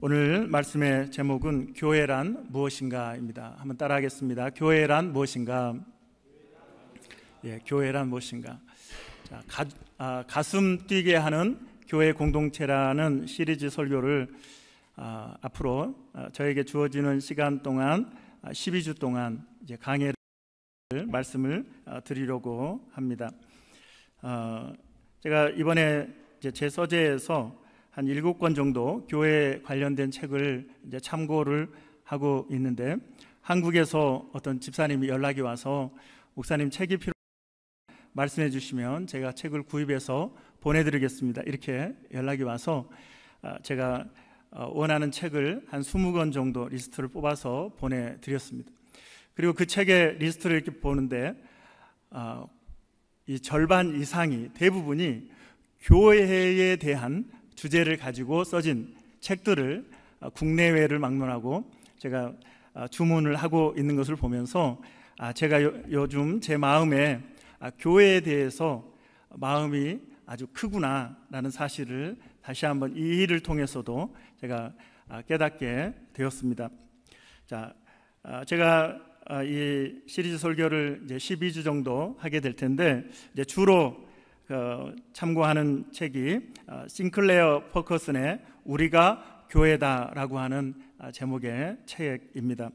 오늘 말씀의 제목은 교회란 무엇인가입니다. 한번 따라하겠습니다. 교회란 무엇인가? 교회란 무엇인가? 가슴 뛰게 하는 교회 공동체라는 시리즈 설교를 앞으로 저에게 주어지는 시간 동안 12주 동안 이제 강의를 말씀을 드리려고 합니다. 제가 이번에 이제 제 서재에서 한 7권 정도 교회 관련된 책을 이제 참고를 하고 있는데, 한국에서 어떤 집사님이 연락이 와서 목사님 책이 필요하다고 말씀해 주시면 제가 책을 구입해서 보내드리겠습니다, 이렇게 연락이 와서 제가 원하는 책을 한 20권 정도 리스트를 뽑아서 보내드렸습니다. 그리고 그 책의 리스트를 이렇게 보는데 이 절반 이상이, 대부분이 교회에 대한 주제를 가지고 써진 책들을 국내외를 막론하고 제가 주문을 하고 있는 것을 보면서 제가 요즘 제 마음에 교회에 대해서 마음이 아주 크구나라는 사실을 다시 한번 이 일을 통해서도 제가 깨닫게 되었습니다. 제가 이 시리즈 설교를 이제 12주 정도 하게 될 텐데, 이제 주로 참고하는 책이 싱클레어 퍼커슨의 우리가 교회다라고 하는 제목의 책입니다.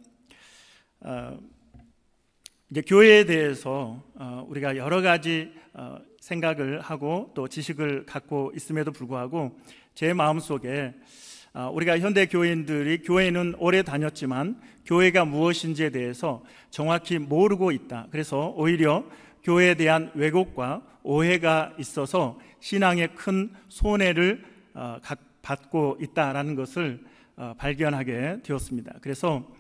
이제 교회에 대해서 우리가 여러 가지 생각을 하고 또 지식을 갖고 있음에도 불구하고 제 마음속에 우리가 현대 교인들이 교회는 오래 다녔지만 교회가 무엇인지에 대해서 정확히 모르고 있다. 그래서 오히려 교회에 대한 왜곡과 오해가 있어서 신앙에 큰 손해를 받고 있다라는 것을 발견하게 되었습니다. 그래서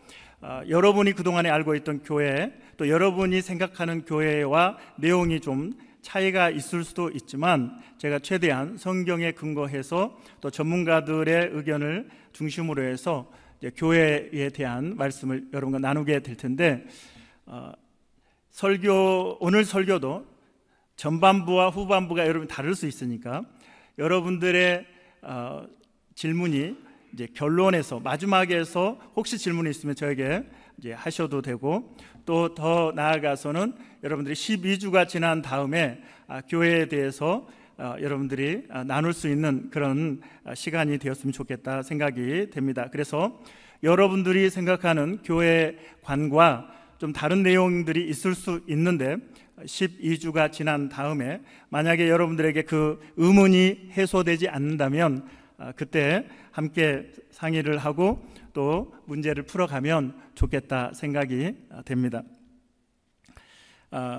여러분이 그동안에 알고 있던 교회, 또 여러분이 생각하는 교회와 내용이 좀 차이가 있을 수도 있지만, 제가 최대한 성경에 근거해서 또 전문가들의 의견을 중심으로 해서 이제 교회에 대한 말씀을 여러분과 나누게 될 텐데, 오늘 설교도 전반부와 후반부가 여러분 다를 수 있으니까 여러분들의 질문이 이제 결론에서, 마지막에서 혹시 질문이 있으면 저에게 이제 하셔도 되고, 또 더 나아가서는 여러분들이 12주가 지난 다음에 교회에 대해서 여러분들이 나눌 수 있는 그런 시간이 되었으면 좋겠다 생각이 됩니다. 그래서 여러분들이 생각하는 교회관과 좀 다른 내용들이 있을 수 있는데, 12주가 지난 다음에 만약에 여러분들에게 그 의문이 해소되지 않는다면 그때 함께 상의를 하고 또 문제를 풀어가면 좋겠다 생각이 됩니다.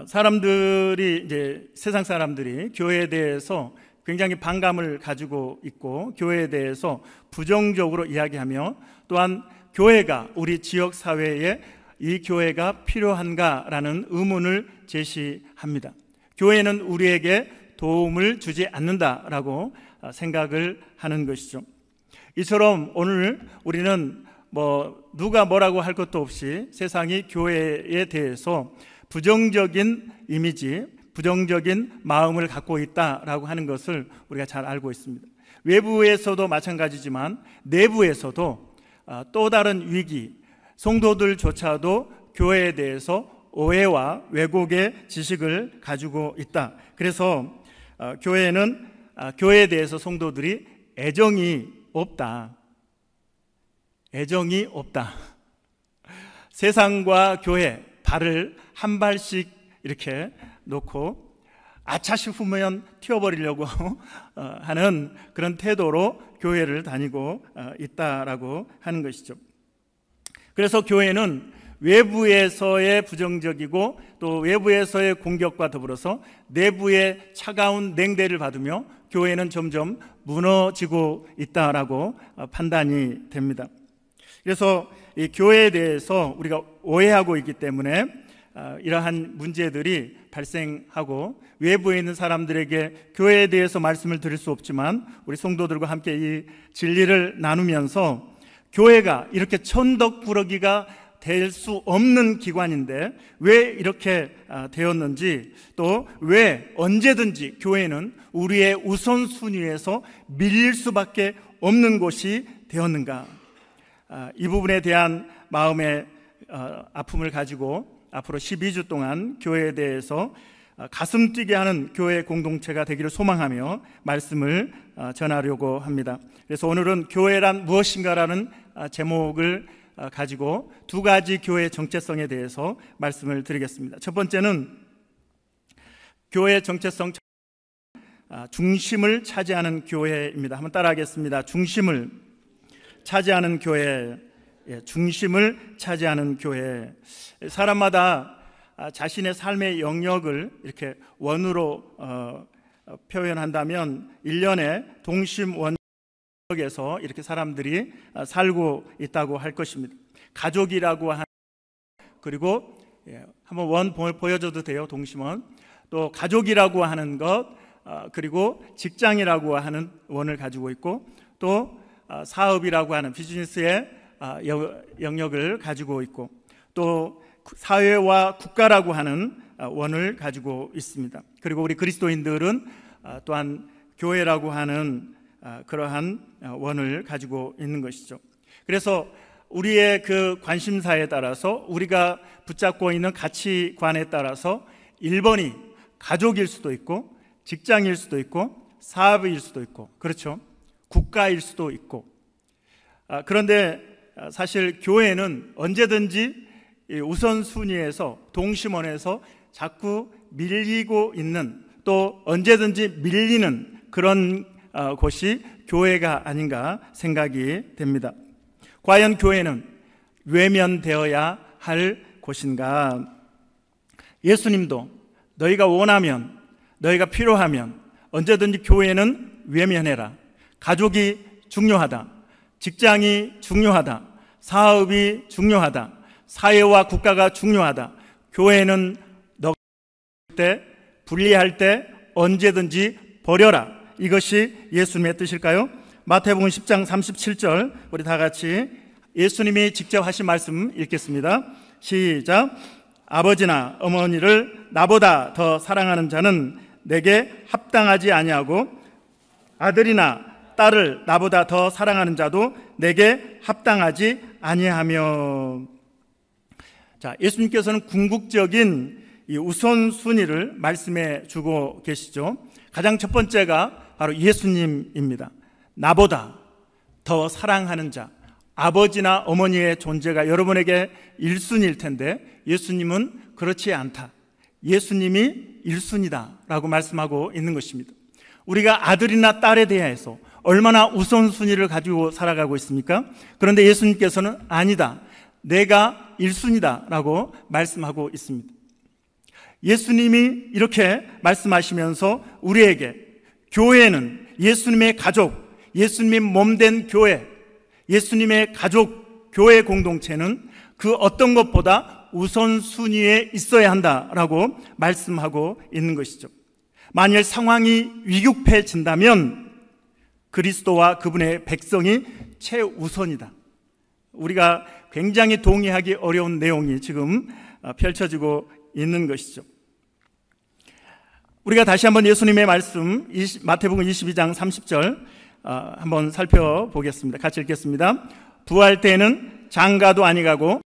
사람들이, 이제 세상 사람들이 교회에 대해서 굉장히 반감을 가지고 있고, 교회에 대해서 부정적으로 이야기하며, 또한 교회가 우리 지역 사회에 이 교회가 필요한가라는 의문을 제시합니다. 교회는 우리에게 도움을 주지 않는다라고 생각을 하는 것이죠. 이처럼 오늘 우리는 누가 뭐라고 할 것도 없이 세상이 교회에 대해서 부정적인 이미지, 부정적인 마음을 갖고 있다라고 하는 것을 우리가 잘 알고 있습니다. 외부에서도 마찬가지지만 내부에서도 또 다른 위기, 성도들조차도 교회에 대해서 오해와 왜곡의 지식을 가지고 있다. 그래서 교회는 교회에 대해서 성도들이 애정이 없다. 애정이 없다. 세상과 교회 발을 한 발씩 이렇게 놓고 아차 싶으면 튀어버리려고 하는 그런 태도로 교회를 다니고 있다라고 하는 것이죠. 그래서 교회는 외부에서의 부정적이고 또 외부에서의 공격과 더불어서 내부의 차가운 냉대를 받으며 교회는 점점 무너지고 있다라고 판단이 됩니다. 그래서 이 교회에 대해서 우리가 오해하고 있기 때문에 이러한 문제들이 발생하고, 외부에 있는 사람들에게 교회에 대해서 말씀을 드릴 수 없지만 우리 성도들과 함께 이 진리를 나누면서 교회가 이렇게 천덕꾸러기가 될 수 없는 기관인데 왜 이렇게 되었는지, 또 왜 언제든지 교회는 우리의 우선순위에서 밀릴 수밖에 없는 곳이 되었는가. 이 부분에 대한 마음의 아픔을 가지고 앞으로 12주 동안 교회에 대해서 가슴 뛰게 하는 교회 공동체가 되기를 소망하며 말씀을 전하려고 합니다. 그래서 오늘은 교회란 무엇인가라는 제목을 가지고 두 가지 교회의 정체성에 대해서 말씀을 드리겠습니다. 첫 번째는 교회의 정체성, 중심을 차지하는 교회입니다. 한번 따라하겠습니다. 중심을 차지하는 교회, 중심을 차지하는 교회. 사람마다 자신의 삶의 영역을 이렇게 원으로 표현한다면 1년에 동심 원역에서 이렇게 사람들이 살고 있다고 할 것입니다. 가족이라고 하는, 그리고 한번 원 보여줘도 돼요. 동심원. 또 가족이라고 하는 것, 그리고 직장이라고 하는 원을 가지고 있고, 또 사업이라고 하는 비즈니스의 영역을 가지고 있고, 또 사회와 국가라고 하는 원을 가지고 있습니다. 그리고 우리 그리스도인들은 또한 교회라고 하는 그러한 원을 가지고 있는 것이죠. 그래서 우리의 그 관심사에 따라서, 우리가 붙잡고 있는 가치관에 따라서 1번이 가족일 수도 있고, 직장일 수도 있고, 사업일 수도 있고, 그렇죠, 국가일 수도 있고. 그런데 사실 교회는 언제든지 우선순위에서, 동심원에서 자꾸 밀리고 있는, 또 언제든지 밀리는 그런 곳이 교회가 아닌가 생각이 됩니다. 과연 교회는 외면되어야 할 곳인가? 예수님도 너희가 원하면, 너희가 필요하면 언제든지 교회는 외면해라. 가족이 중요하다, 직장이 중요하다, 사업이 중요하다, 사회와 국가가 중요하다. 교회는 너가 때, 분리할 때 언제든지 버려라. 이것이 예수님의 뜻일까요? 마태복음 10장 37절, 우리 다 같이 예수님이 직접 하신 말씀 읽겠습니다. 시작. 아버지나 어머니를 나보다 더 사랑하는 자는 내게 합당하지 아니하고, 아들이나 딸을 나보다 더 사랑하는 자도 내게 합당하지 아니하며. 자, 예수님께서는 궁극적인 이 우선순위를 말씀해 주고 계시죠. 가장 첫 번째가 바로 예수님입니다. 나보다 더 사랑하는 자, 아버지나 어머니의 존재가 여러분에게 1순위일 텐데 예수님은 그렇지 않다. 예수님이 1순위다 라고 말씀하고 있는 것입니다. 우리가 아들이나 딸에 대해서 얼마나 우선순위를 가지고 살아가고 있습니까? 그런데 예수님께서는 아니다, 내가 1순위다 라고 말씀하고 있습니다. 예수님이 이렇게 말씀하시면서 우리에게 교회는 예수님의 가족, 예수님의 몸된 교회, 예수님의 가족, 교회 공동체는 그 어떤 것보다 우선순위에 있어야 한다라고 말씀하고 있는 것이죠. 만일 상황이 위급해진다면 그리스도와 그분의 백성이 최우선이다. 우리가 굉장히 동의하기 어려운 내용이 지금 펼쳐지고 있는 것이죠. 우리가 다시 한번 예수님의 말씀 마태복음 22장 30절 한번 살펴보겠습니다. 같이 읽겠습니다. 부활 때에는 장가도 아니가고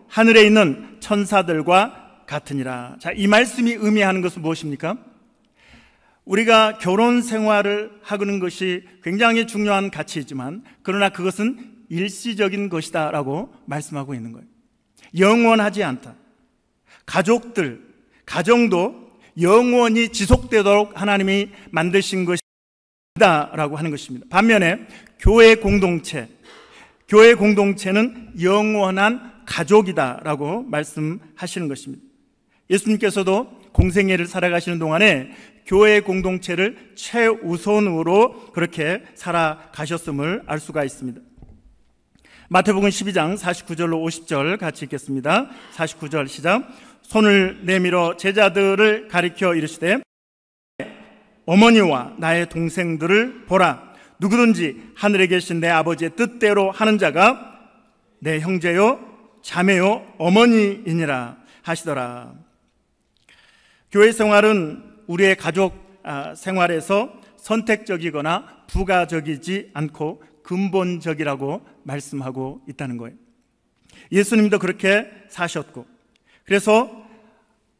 하늘에 있는 천사들과 같으니라. 자, 이 말씀이 의미하는 것은 무엇입니까? 우리가 결혼 생활을 하는 것이 굉장히 중요한 가치이지만, 그러나 그것은 일시적인 것이다 라고 말씀하고 있는 거예요. 영원하지 않다. 가족들, 가정도 영원히 지속되도록 하나님이 만드신 것이다 라고 하는 것입니다. 반면에 교회 공동체는 영원한 가족이다 라고 말씀하시는 것입니다. 예수님께서도 공생애를 살아가시는 동안에 교회 공동체를 최우선으로 그렇게 살아가셨음을 알 수가 있습니다. 마태복음 12장 49절로 50절 같이 읽겠습니다. 49절 시작. 손을 내밀어 제자들을 가리켜 이르시되 어머니와 나의 동생들을 보라. 누구든지 하늘에 계신 내 아버지의 뜻대로 하는 자가 내 형제요 자매요 어머니이니라 하시더라. 교회 생활은 우리의 가족 생활에서 선택적이거나 부가적이지 않고 근본적이라고 말씀하고 있다는 거예요. 예수님도 그렇게 사셨고, 그래서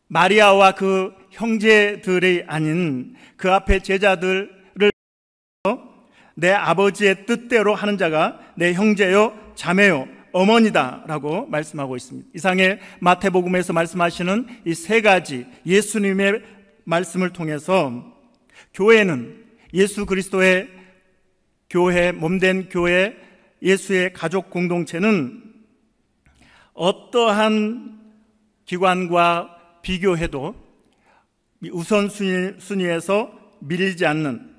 마리아와 그 형제들이 아닌 그 앞에 제자들을 내 아버지의 뜻대로 하는 자가 내 형제요 자매요 어머니다 라고 말씀하고 있습니다. 이상의 마태복음에서 말씀하시는 이 세 가지 예수님의 말씀을 통해서 교회는 예수 그리스도의 교회, 몸된 교회, 예수의 가족 공동체는 어떠한 기관과 비교해도 우선순위에서 밀리지 않는,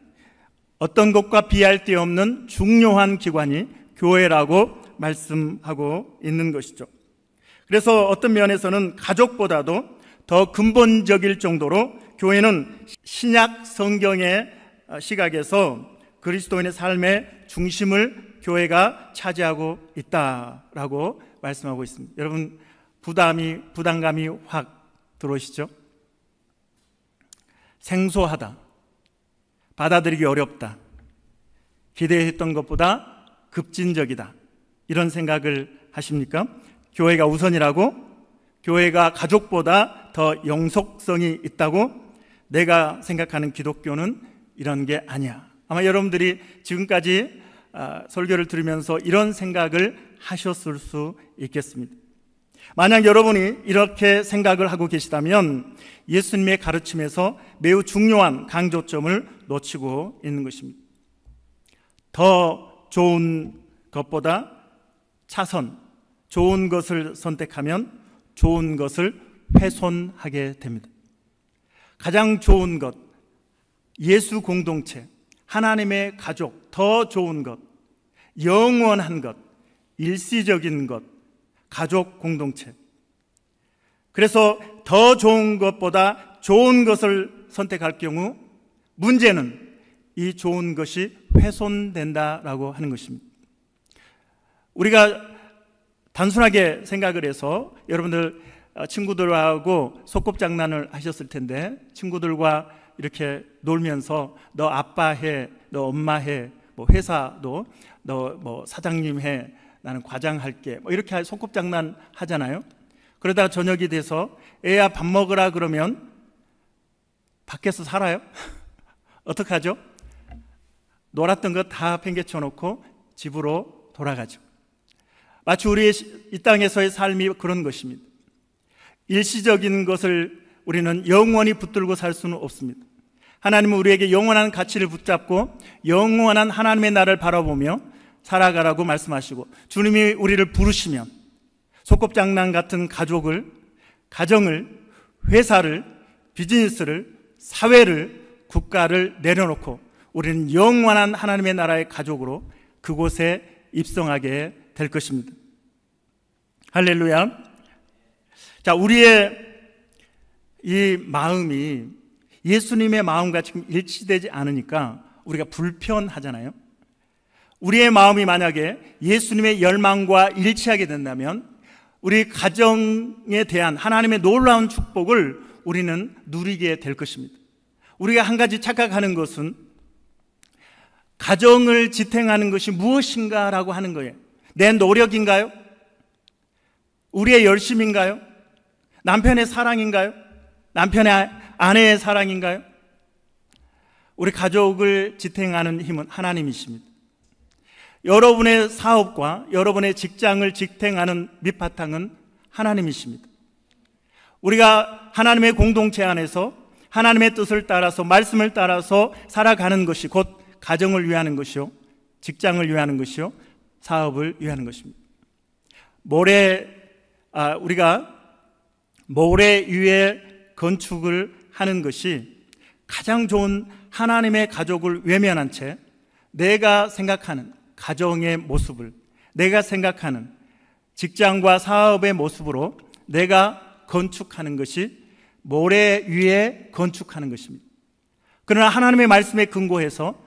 어떤 것과 비할 데 없는 중요한 기관이 교회라고 말씀하고 있는 것이죠. 그래서 어떤 면에서는 가족보다도 더 근본적일 정도로 교회는 신약 성경의 시각에서 그리스도인의 삶의 중심을 교회가 차지하고 있다라고 말씀하고 있습니다. 여러분, 부담감이 확 들어오시죠? 생소하다, 받아들이기 어렵다, 기대했던 것보다 급진적이다, 이런 생각을 하십니까? 교회가 우선이라고? 교회가 가족보다 더 영속성이 있다고? 내가 생각하는 기독교는 이런 게 아니야. 아마 여러분들이 지금까지 설교를 들으면서 이런 생각을 하셨을 수 있겠습니다. 만약 여러분이 이렇게 생각을 하고 계시다면 예수님의 가르침에서 매우 중요한 강조점을 놓치고 있는 것입니다. 더 좋은 것보다 차선, 좋은 것을 선택하면 좋은 것을 훼손하게 됩니다. 가장 좋은 것, 예수 공동체, 하나님의 가족, 더 좋은 것, 영원한 것, 일시적인 것, 가족 공동체. 그래서 더 좋은 것보다 좋은 것을 선택할 경우 문제는 이 좋은 것이 훼손된다라고 하는 것입니다. 우리가 단순하게 생각을 해서, 여러분들 친구들하고 소꿉장난을 하셨을 텐데, 친구들과 이렇게 놀면서 너 아빠 해, 너 엄마 해, 뭐 회사도 너 뭐 사장님 해, 나는 과장 할게, 뭐 이렇게 소꿉장난 하잖아요. 그러다가 저녁이 돼서 애야 밥 먹으라 그러면 밖에서 살아요? 어떡하죠? 놀았던 거 다 팽개쳐 놓고 집으로 돌아가죠. 마치 우리의 이 땅에서의 삶이 그런 것입니다. 일시적인 것을 우리는 영원히 붙들고 살 수는 없습니다. 하나님은 우리에게 영원한 가치를 붙잡고 영원한 하나님의 나라를 바라보며 살아가라고 말씀하시고, 주님이 우리를 부르시면 소꿉장난 같은 가족을, 가정을, 회사를, 비즈니스를, 사회를, 국가를 내려놓고 우리는 영원한 하나님의 나라의 가족으로 그곳에 입성하게 될 것입니다. 할렐루야. 자, 우리의 이 마음이 예수님의 마음과 지금 일치되지 않으니까 우리가 불편하잖아요. 우리의 마음이 만약에 예수님의 열망과 일치하게 된다면 우리 가정에 대한 하나님의 놀라운 축복을 우리는 누리게 될 것입니다. 우리가 한 가지 착각하는 것은 가정을 지탱하는 것이 무엇인가라고 하는 거예요. 내 노력인가요? 우리의 열심인가요? 남편의 사랑인가요? 남편의 아내의 사랑인가요? 우리 가족을 지탱하는 힘은 하나님이십니다. 여러분의 사업과 여러분의 직장을 지탱하는 밑바탕은 하나님이십니다. 우리가 하나님의 공동체 안에서 하나님의 뜻을 따라서, 말씀을 따라서 살아가는 것이 곧 가정을 위하는 것이요, 직장을 위하는 것이요, 사업을 위하는 것입니다. 우리가 모래 위에 건축을 하는 것이 가장 좋은 하나님의 가족을 외면한 채 내가 생각하는 가정의 모습을, 내가 생각하는 직장과 사업의 모습으로 내가 건축하는 것이 모래 위에 건축하는 것입니다. 그러나 하나님의 말씀에 근거해서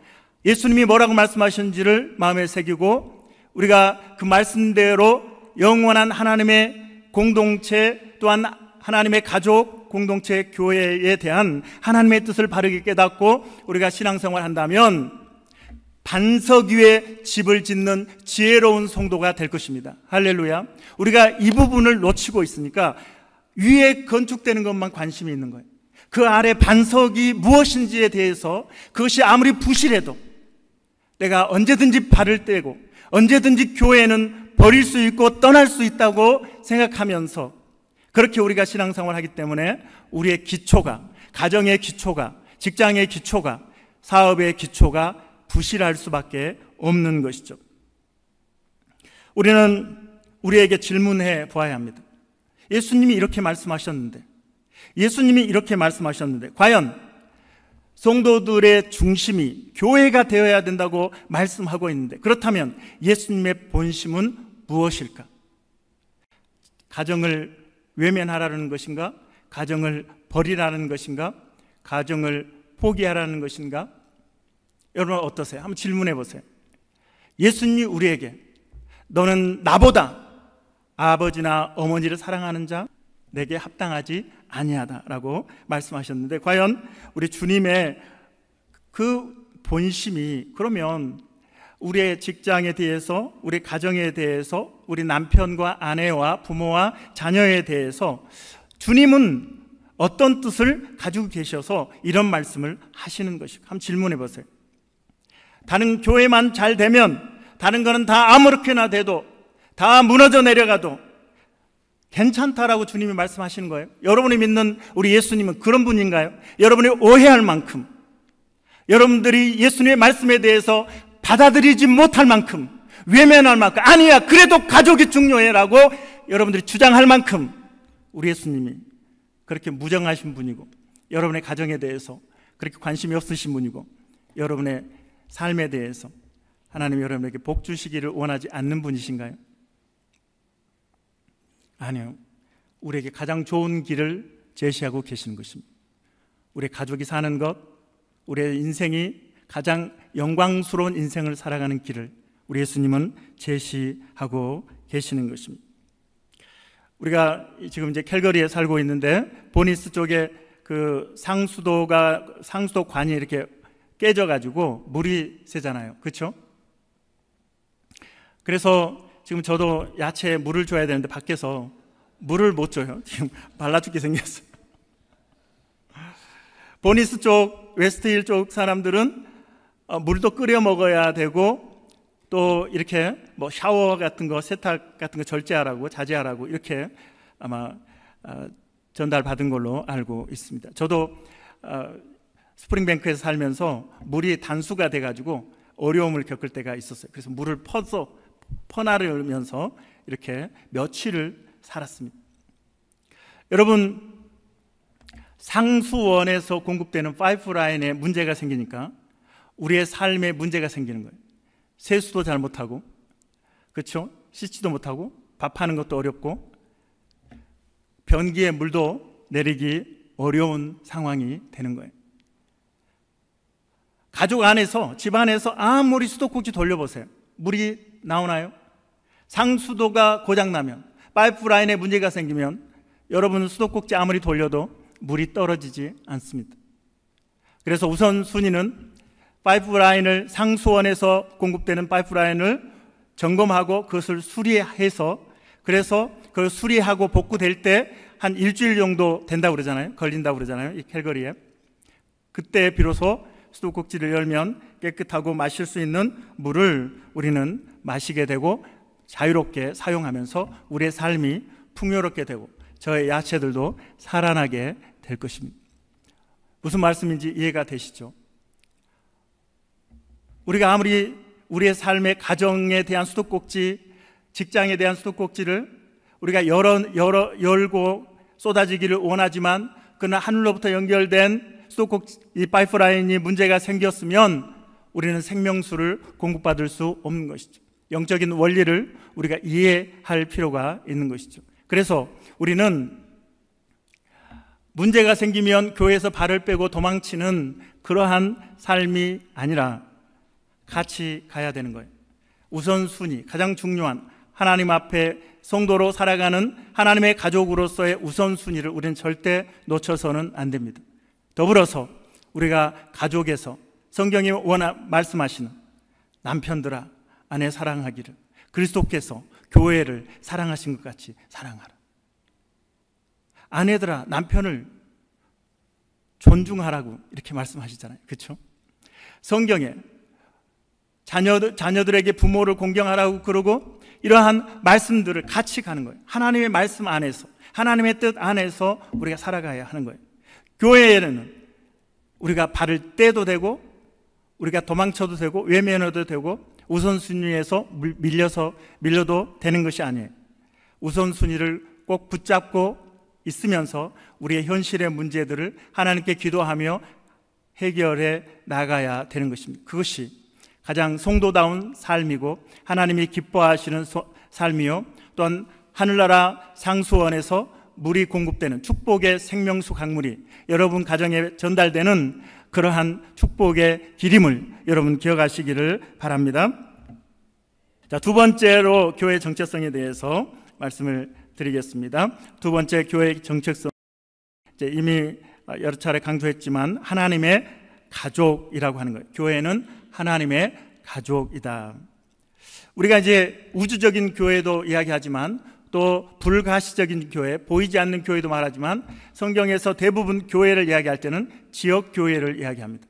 예수님이 뭐라고 말씀하셨는지를 마음에 새기고 우리가 그 말씀대로 영원한 하나님의 공동체, 또한 하나님의 가족 공동체 교회에 대한 하나님의 뜻을 바르게 깨닫고 우리가 신앙생활을 한다면 반석 위에 집을 짓는 지혜로운 성도가 될 것입니다. 할렐루야. 우리가 이 부분을 놓치고 있으니까 위에 건축되는 것만 관심이 있는 거예요. 그 아래 반석이 무엇인지에 대해서, 그것이 아무리 부실해도 내가 언제든지 발을 떼고 언제든지 교회는 버릴 수 있고 떠날 수 있다고 생각하면서, 그렇게 우리가 신앙생활을 하기 때문에 우리의 기초가, 가정의 기초가, 직장의 기초가, 사업의 기초가 부실할 수밖에 없는 것이죠. 우리는 우리에게 질문해 보아야 합니다. 예수님이 이렇게 말씀하셨는데 과연 성도들의 중심이 교회가 되어야 된다고 말씀하고 있는데, 그렇다면 예수님의 본심은 무엇일까? 가정을 외면하라는 것인가? 가정을 버리라는 것인가? 가정을 포기하라는 것인가? 여러분 어떠세요? 한번 질문해 보세요. 예수님이 우리에게 너는 나보다 아버지나 어머니를 사랑하는 자 내게 합당하지 아니하다라고 말씀하셨는데, 과연 우리 주님의 그 본심이, 그러면 우리의 직장에 대해서, 우리 가정에 대해서, 우리 남편과 아내와 부모와 자녀에 대해서 주님은 어떤 뜻을 가지고 계셔서 이런 말씀을 하시는 것일까? 한번 질문해 보세요. 다른 교회만 잘 되면, 다른 거는 다 아무렇게나 돼도, 다 무너져 내려가도 괜찮다라고 주님이 말씀하시는 거예요. 여러분이 믿는 우리 예수님은 그런 분인가요? 여러분이 오해할 만큼, 여러분들이 예수님의 말씀에 대해서 받아들이지 못할 만큼, 외면할 만큼, 아니야 그래도 가족이 중요해라고 여러분들이 주장할 만큼 우리 예수님이 그렇게 무정하신 분이고, 여러분의 가정에 대해서 그렇게 관심이 없으신 분이고, 여러분의 삶에 대해서 하나님이 여러분에게 복 주시기를 원하지 않는 분이신가요? 아니요. 우리에게 가장 좋은 길을 제시하고 계시는 것입니다. 우리 가족이 사는 것, 우리의 인생이 가장 영광스러운 인생을 살아가는 길을 우리 예수님은 제시하고 계시는 것입니다. 우리가 지금 이제 캘거리에 살고 있는데, 보니스 쪽에 그 상수도관이 이렇게 깨져가지고 물이 새잖아요. 그렇죠? 그래서 지금 저도 야채에 물을 줘야 되는데 밖에서 물을 못 줘요. 지금 말라 죽게 생겼어요. 보니스 쪽, 웨스트힐 쪽 사람들은 물도 끓여 먹어야 되고, 또 이렇게 뭐 샤워 같은 거, 세탁 같은 거 절제하라고, 자제하라고 이렇게 아마 전달받은 걸로 알고 있습니다. 저도 스프링뱅크에서 살면서 물이 단수가 돼가지고 어려움을 겪을 때가 있었어요. 그래서 물을 퍼나르면서 이렇게 며칠을 살았습니다. 여러분, 상수원에서 공급되는 파이프라인에 문제가 생기니까 우리의 삶에 문제가 생기는 거예요. 세수도 잘 못하고, 그렇죠? 씻지도 못하고, 밥하는 것도 어렵고, 변기에 물도 내리기 어려운 상황이 되는 거예요. 가족 안에서, 집 안에서 아무리 수도꼭지 돌려보세요. 물이 나오나요? 상수도가 고장나면, 파이프라인에 문제가 생기면 여러분은 수도꼭지 아무리 돌려도 물이 떨어지지 않습니다. 그래서 우선순위는 파이프라인을, 상수원에서 공급되는 파이프라인을 점검하고 그것을 수리해서, 그래서 그걸 수리하고 복구될 때 한 일주일 정도 된다고 그러잖아요. 걸린다고 그러잖아요. 이 캘거리에. 그때 비로소 수도꼭지를 열면 깨끗하고 마실 수 있는 물을 우리는 마시게 되고 자유롭게 사용하면서 우리의 삶이 풍요롭게 되고 저의 야채들도 살아나게 될 것입니다. 무슨 말씀인지 이해가 되시죠? 우리가 아무리 우리의 삶의 가정에 대한 수도꼭지, 직장에 대한 수도꼭지를 우리가 열고 쏟아지기를 원하지만, 그러나 하늘로부터 연결된 수도꼭지 이 파이프라인이 문제가 생겼으면 우리는 생명수를 공급받을 수 없는 것이죠. 영적인 원리를 우리가 이해할 필요가 있는 것이죠. 그래서 우리는 문제가 생기면 교회에서 발을 빼고 도망치는 그러한 삶이 아니라 같이 가야 되는 거예요. 우선순위, 가장 중요한 하나님 앞에 성도로 살아가는 하나님의 가족으로서의 우선순위를 우리는 절대 놓쳐서는 안 됩니다. 더불어서 우리가 가족에서 성경이 말씀하시는 남편들아 아내 사랑하기를 그리스도께서 교회를 사랑하신 것 같이 사랑하라. 아내들아 남편을 존중하라고 이렇게 말씀하시잖아요. 그렇죠? 성경에 자녀들에게 부모를 공경하라고 그러고 이러한 말씀들을 같이 가는 거예요. 하나님의 말씀 안에서, 하나님의 뜻 안에서 우리가 살아가야 하는 거예요. 교회에는 우리가 발을 떼도 되고 우리가 도망쳐도 되고 외면해도 되고 우선순위에서 밀려도 되는 것이 아니에요. 우선순위를 꼭 붙잡고 있으면서 우리의 현실의 문제들을 하나님께 기도하며 해결해 나가야 되는 것입니다. 그것이 가장 성도다운 삶이고 하나님이 기뻐하시는 삶이요, 또한 하늘나라 상수원에서 물이 공급되는 축복의 생명수 강물이 여러분 가정에 전달되는 그러한 축복의 길임을 여러분 기억하시기를 바랍니다. 자, 두 번째로 교회 정체성에 대해서 말씀을 드리겠습니다. 두 번째 교회 정체성, 이미 여러 차례 강조했지만 하나님의 가족이라고 하는 거예요. 교회는 하나님의 가족이다. 우리가 이제 우주적인 교회도 이야기하지만 또 불가시적인 교회, 보이지 않는 교회도 말하지만 성경에서 대부분 교회를 이야기할 때는 지역 교회를 이야기합니다.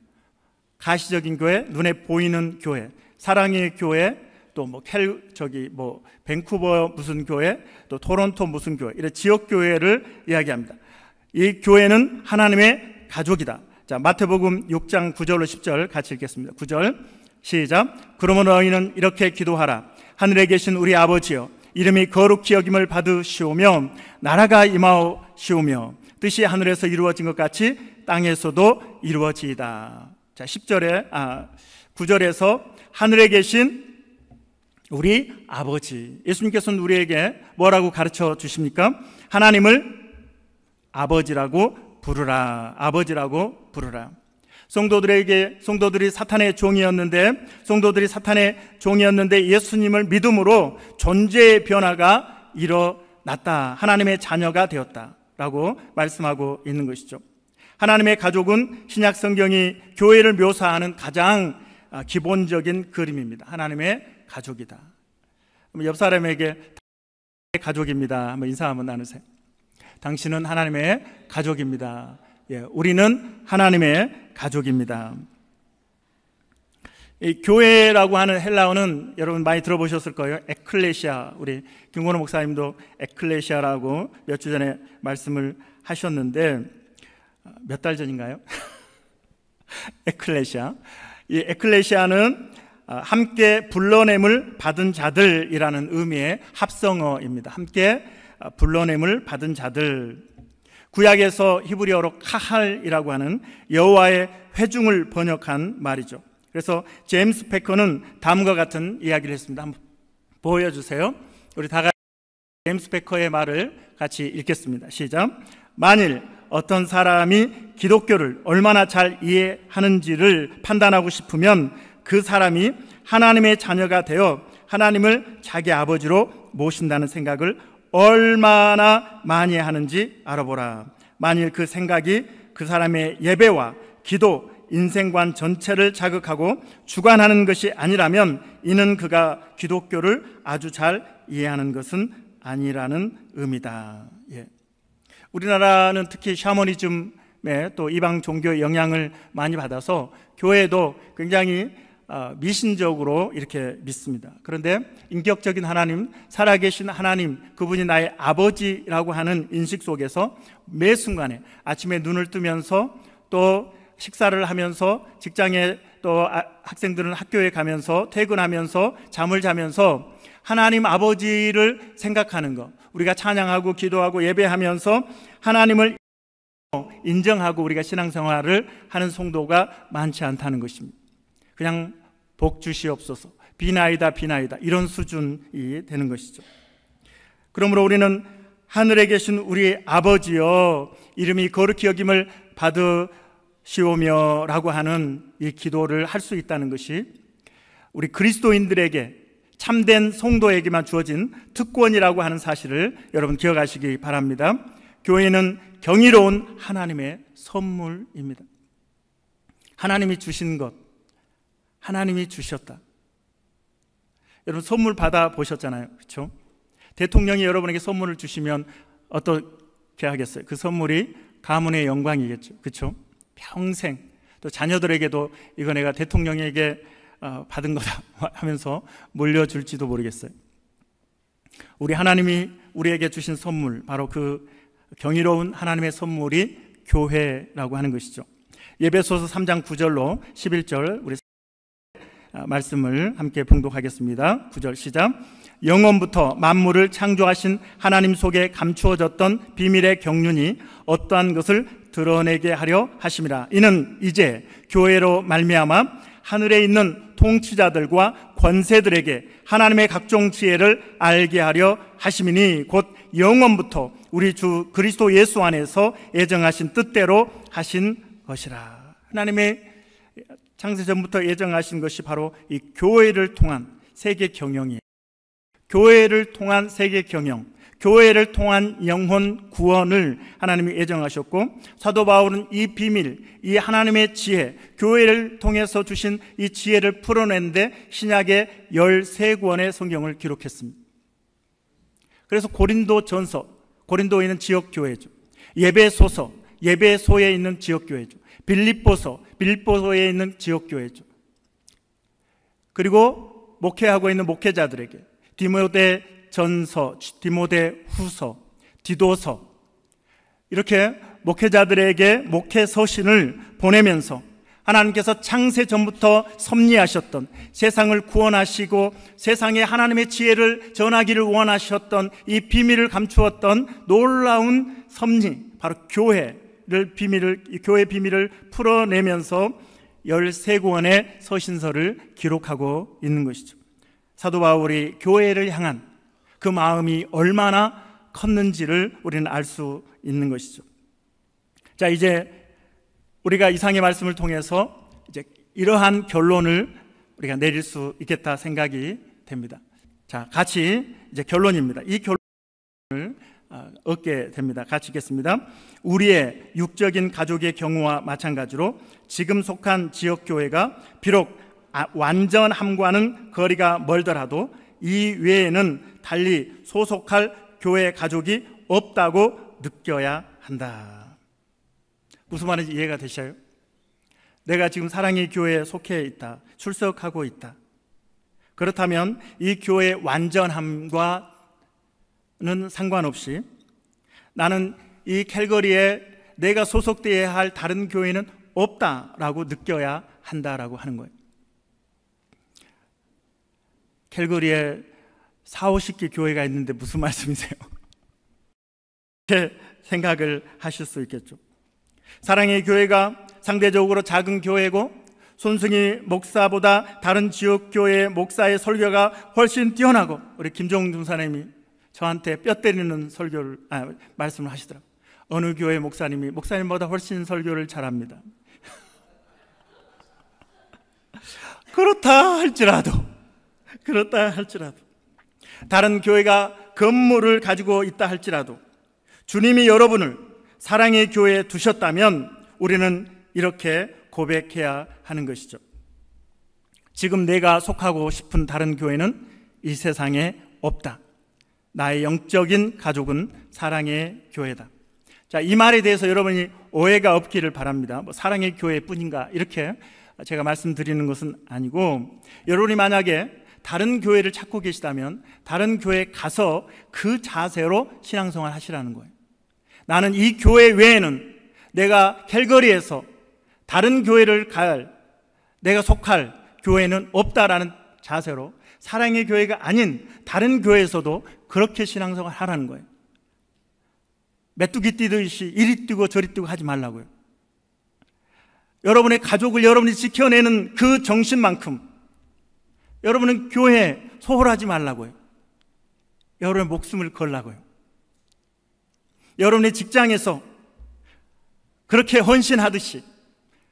가시적인 교회, 눈에 보이는 교회, 사랑의 교회, 또 밴쿠버 무슨 교회, 또 토론토 무슨 교회, 이런 지역 교회를 이야기합니다. 이 교회는 하나님의 가족이다. 자, 마태복음 6장 9절로 10절 같이 읽겠습니다. 9절 시작. 그러므로 너희는 이렇게 기도하라. 하늘에 계신 우리 아버지여, 이름이 거룩히 여김을 받으시오며 나라가 임하시오며 뜻이 하늘에서 이루어진 것 같이 땅에서도 이루어지이다. 자, 9절에서 하늘에 계신 우리 아버지, 예수님께서는 우리에게 뭐라고 가르쳐 주십니까? 하나님을 아버지라고 부르라. 아버지라고 부르라. 성도들이 사탄의 종이었는데 예수님을 믿음으로 존재의 변화가 일어났다. 하나님의 자녀가 되었다라고 말씀하고 있는 것이죠. 하나님의 가족은 신약 성경이 교회를 묘사하는 가장 기본적인 그림입니다. 하나님의 가족이다. 옆 사람에게 가족입니다. 한번 인사 한번 나누세요. 당신은 하나님의 가족입니다. 예, 우리는 하나님의 가족입니다. 이 교회라고 하는 헬라어는 여러분 많이 들어보셨을 거예요. 에클레시아. 우리 김건호 목사님도 에클레시아라고 몇 주 전에 말씀을 하셨는데 몇 달 전인가요? 에클레시아. 이 에클레시아는 함께 불러냄을 받은 자들이라는 의미의 합성어입니다. 함께 불러냄을 받은 자들. 구약에서 히브리어로 카할이라고 하는 여호와의 회중을 번역한 말이죠. 그래서 제임스 패커는 다음과 같은 이야기를 했습니다. 한번 보여주세요. 우리 다 같이 제임스 패커의 말을 같이 읽겠습니다. 시작. 만일 어떤 사람이 기독교를 얼마나 잘 이해하는지를 판단하고 싶으면 그 사람이 하나님의 자녀가 되어 하나님을 자기 아버지로 모신다는 생각을 얼마나 많이 하는지 알아보라. 만일 그 생각이 그 사람의 예배와 기도, 인생관 전체를 자극하고 주관하는 것이 아니라면 이는 그가 기독교를 아주 잘 이해하는 것은 아니라는 의미다. 예. 우리나라는 특히 샤머니즘에 또 이방 종교의 영향을 많이 받아서 교회도 굉장히 미신적으로 이렇게 믿습니다. 그런데 인격적인 하나님, 살아계신 하나님, 그분이 나의 아버지라고 하는 인식 속에서 매 순간에 아침에 눈을 뜨면서 또 식사를 하면서 직장에 또 학생들은 학교에 가면서 퇴근하면서 잠을 자면서 하나님 아버지를 생각하는 것, 우리가 찬양하고 기도하고 예배하면서 하나님을 인정하고 우리가 신앙생활을 하는 성도가 많지 않다는 것입니다. 그냥 복 주시옵소서, 비나이다 이런 수준이 되는 것이죠. 그러므로 우리는 하늘에 계신 우리 아버지여, 이름이 거룩히 여김을 받으시오며 라고 하는 이 기도를 할 수 있다는 것이 우리 그리스도인들에게 참된 성도에게만 주어진 특권이라고 하는 사실을 여러분 기억하시기 바랍니다. 교회는 경이로운 하나님의 선물입니다. 하나님이 주신 것, 하나님이 주셨다. 여러분 선물 받아보셨잖아요, 그렇죠? 대통령이 여러분에게 선물을 주시면 어떻게 하겠어요? 그 선물이 가문의 영광이겠죠, 그렇죠? 평생, 또 자녀들에게도 이거 내가 대통령에게 받은 거다 하면서 물려줄지도 모르겠어요. 우리 하나님이 우리에게 주신 선물, 바로 그 경이로운 하나님의 선물이 교회라고 하는 것이죠. 에베소서 3장 9절로 11절 우리 말씀을 함께 봉독하겠습니다. 9절 시작. 영원부터 만물을 창조하신 하나님 속에 감추어졌던 비밀의 경륜이 어떠한 것을 드러내게 하려 하심이라. 이는 이제 교회로 말미암아 하늘에 있는 통치자들과 권세들에게 하나님의 각종 지혜를 알게 하려 하심이니 곧 영원부터 우리 주 그리스도 예수 안에서 예정하신 뜻대로 하신 것이라. 하나님의 창세전부터 예정하신 것이 바로 이 교회를 통한 세계 경영이에요. 교회를 통한 세계 경영, 교회를 통한 영혼 구원을 하나님이 예정하셨고, 사도 바울은 이 비밀, 이 하나님의 지혜, 교회를 통해서 주신 이 지혜를 풀어내는데 신약의 13권의 성경을 기록했습니다. 그래서 고린도전서, 고린도에 있는 지역교회죠. 예배소서, 예배소에 있는 지역교회죠. 빌립보서, 빌립보서에 있는 지역교회죠. 그리고 목회하고 있는 목회자들에게 디모데전서, 디모데후서, 디도서, 이렇게 목회자들에게 목회 서신을 보내면서 하나님께서 창세 전부터 섭리하셨던, 세상을 구원하시고 세상에 하나님의 지혜를 전하기를 원하셨던 이 비밀을 감추었던 놀라운 섭리, 바로 교회 비밀을 풀어내면서 13권의 서신서를 기록하고 있는 것이죠. 사도 바울이 교회를 향한 그 마음이 얼마나 컸는지를 우리는 알 수 있는 것이죠. 자, 이제 우리가 이상의 말씀을 통해서 이제 이러한 결론을 우리가 내릴 수 있겠다 생각이 됩니다. 자, 같이 이제 결론입니다. 이 결론을 얻게 됩니다. 같이 읽겠습니다. 우리의 육적인 가족의 경우와 마찬가지로 지금 속한 지역교회가 비록 완전함과는 거리가 멀더라도 이 외에는 달리 소속할 교회 가족이 없다고 느껴야 한다. 무슨 말인지 이해가 되셔요? 내가 지금 사랑의 교회에 속해 있다, 출석하고 있다. 그렇다면 이 교회의 완전함과는 상관없이 나는 이 캘거리에 내가 소속되어야 할 다른 교회는 없다라고 느껴야 한다라고 하는 거예요. 캘거리에 40-50개 교회가 있는데 무슨 말씀이세요? 이렇게 생각을 하실 수 있겠죠. 사랑의 교회가 상대적으로 작은 교회고 손승희 목사보다 다른 지역교회 목사의 설교가 훨씬 뛰어나고, 우리 김종웅 중사님이 저한테 뼈 때리는 말씀을 하시더라고요. 어느 교회 목사님이 목사님보다 훨씬 설교를 잘합니다. 그렇다 할지라도 다른 교회가 건물을 가지고 있다 할지라도 주님이 여러분을 사랑의 교회에 두셨다면 우리는 이렇게 고백해야 하는 것이죠. 지금 내가 속하고 싶은 다른 교회는 이 세상에 없다. 나의 영적인 가족은 사랑의 교회다. 자, 이 말에 대해서 여러분이 오해가 없기를 바랍니다. 사랑의 교회뿐인가 이렇게 제가 말씀드리는 것은 아니고, 여러분이 만약에 다른 교회를 찾고 계시다면 다른 교회에 가서 그 자세로 신앙생활 하시라는 거예요. 나는 이 교회 외에는 내가 캘거리에서 다른 교회를 내가 속할 교회는 없다라는 자세로 사랑의 교회가 아닌 다른 교회에서도 그렇게 신앙생활 하라는 거예요. 메뚜기 뛰듯이 이리 뛰고 저리 뛰고 하지 말라고요. 여러분의 가족을 여러분이 지켜내는 그 정신만큼 여러분은 교회에 소홀하지 말라고요. 여러분의 목숨을 걸라고요. 여러분의 직장에서 그렇게 헌신하듯이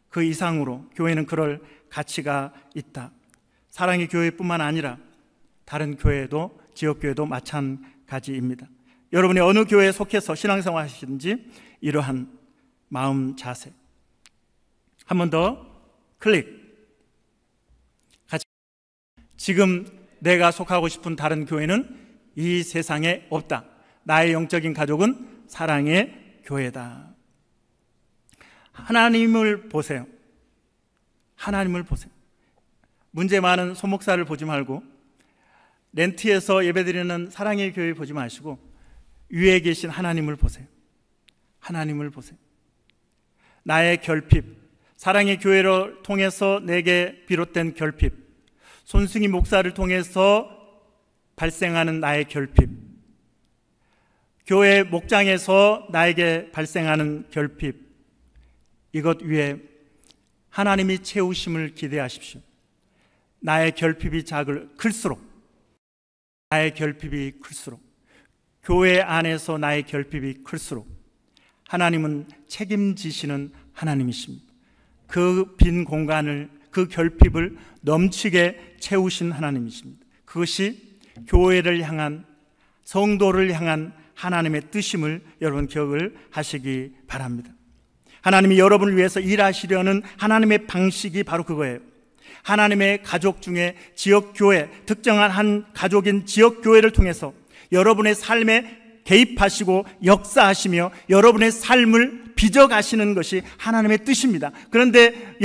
그 이상으로 교회는 그럴 가치가 있다. 사랑의 교회뿐만 아니라 다른 교회도, 지역교회도 마찬가지입니다. 여러분이 어느 교회에 속해서 신앙생활 하시든지 이러한 마음 자세. 한 번 더 클릭. 같이. 지금 내가 속하고 싶은 다른 교회는 이 세상에 없다. 나의 영적인 가족은 사랑의 교회다. 하나님을 보세요. 하나님을 보세요. 문제 많은 소목사를 보지 말고, 렌트에서 예배드리는 사랑의 교회 보지 마시고 위에 계신 하나님을 보세요. 하나님을 보세요. 나의 결핍, 사랑의 교회를 통해서 내게 비롯된 결핍, 손승희 목사를 통해서 발생하는 나의 결핍, 교회 목장에서 나에게 발생하는 결핍, 이것 위에 하나님이 채우심을 기대하십시오. 나의 결핍이 클수록, 나의 결핍이 클수록, 교회 안에서 나의 결핍이 클수록 하나님은 책임지시는 하나님이십니다. 그 빈 공간을, 그 결핍을 넘치게 채우신 하나님이십니다. 그것이 교회를 향한, 성도를 향한 하나님의 뜻임을 여러분 기억을 하시기 바랍니다. 하나님이 여러분을 위해서 일하시려는 하나님의 방식이 바로 그거예요. 하나님의 가족 중에 지역교회, 특정한 한 가족인 지역교회를 통해서 여러분의 삶에 개입하시고 역사하시며 여러분의 삶을 빚어가시는 것이 하나님의 뜻입니다. 그런데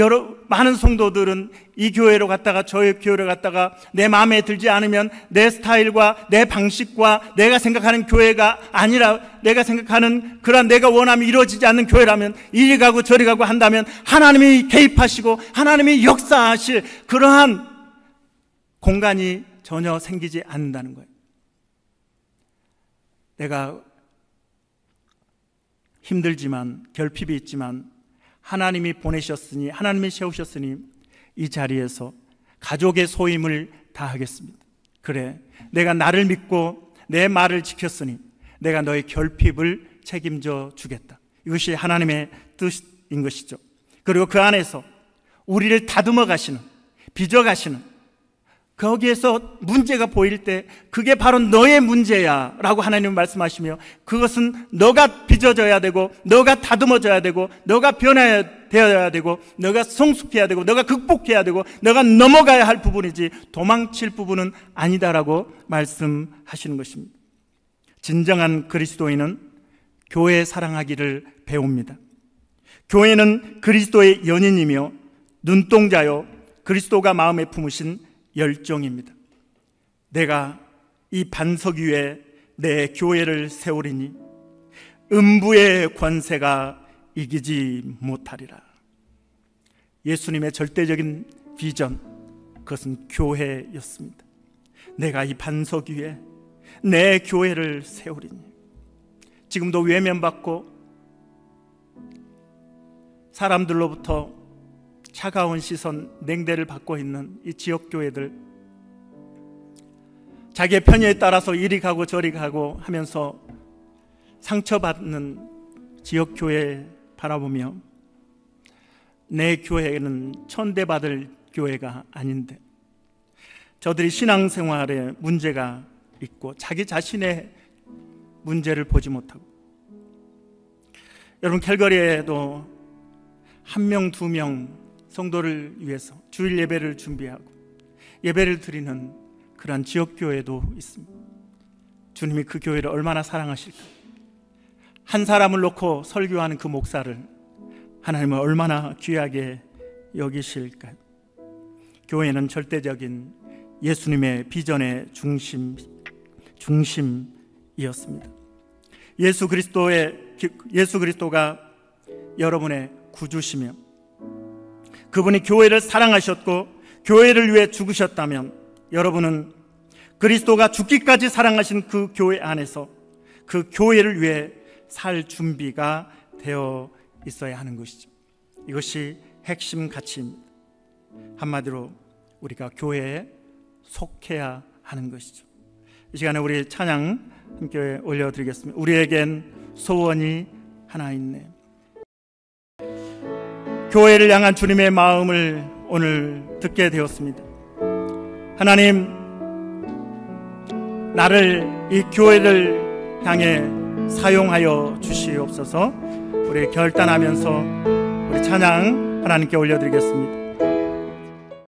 많은 성도들은 이 교회로 갔다가 저 교회로 갔다가 내 마음에 들지 않으면 내 스타일과 내 방식과 내가 생각하는 교회가 아니라, 내가 생각하는 그런 내가 원하면 이루어지지 않는 교회라면, 이리 가고 저리 가고 한다면 하나님이 개입하시고 하나님이 역사하실 그러한 공간이 전혀 생기지 않는다는 거예요. 내가 힘들지만, 결핍이 있지만 하나님이 보내셨으니, 하나님이 세우셨으니 이 자리에서 가족의 소임을 다하겠습니다. 그래, 내가 나를 믿고 내 말을 지켰으니 내가 너의 결핍을 책임져 주겠다. 이것이 하나님의 뜻인 것이죠. 그리고 그 안에서 우리를 다듬어 가시는, 빚어 가시는, 거기에서 문제가 보일 때 그게 바로 너의 문제야 라고 하나님은 말씀하시며, 그것은 너가 빚어져야 되고, 너가 다듬어져야 되고, 너가 변화되어야 되고, 너가 성숙해야 되고, 너가 극복해야 되고, 너가 넘어가야 할 부분이지 도망칠 부분은 아니다라고 말씀하시는 것입니다. 진정한 그리스도인은 교회 사랑하기를 배웁니다. 교회는 그리스도의 연인이며 눈동자요 그리스도가 마음에 품으신 열정입니다. 내가 이 반석 위에 내 교회를 세우리니 음부의 권세가 이기지 못하리라. 예수님의 절대적인 비전, 그것은 교회였습니다. 내가 이 반석 위에 내 교회를 세우리니. 지금도 외면받고 사람들로부터 차가운 시선, 냉대를 받고 있는 이 지역교회들, 자기의 편의에 따라서 이리 가고 저리 가고 하면서 상처받는 지역교회 바라보며, 내 교회는 천대받을 교회가 아닌데 저들이 신앙생활에 문제가 있고 자기 자신의 문제를 보지 못하고, 여러분 캘거리에도 1명, 2명 성도를 위해서 주일 예배를 준비하고 예배를 드리는 그러한 지역교회도 있습니다. 주님이 그 교회를 얼마나 사랑하실까? 한 사람을 놓고 설교하는 그 목사를 하나님은 얼마나 귀하게 여기실까요? 교회는 절대적인 예수님의 비전의 중심이었습니다. 예수 그리스도가 여러분의 구주시며 그분이 교회를 사랑하셨고 교회를 위해 죽으셨다면, 여러분은 그리스도가 죽기까지 사랑하신 그 교회 안에서 그 교회를 위해 살 준비가 되어 있어야 하는 것이죠. 이것이 핵심 가치입니다. 한마디로 우리가 교회에 속해야 하는 것이죠. 이 시간에 우리 찬양 함께 올려드리겠습니다. 우리에겐 소원이 하나 있네. 교회를 향한 주님의 마음을 오늘 듣게 되었습니다. 하나님, 나를 이 교회를 향해 사용하여 주시옵소서. 우리 결단하면서 우리 찬양 하나님께 올려드리겠습니다.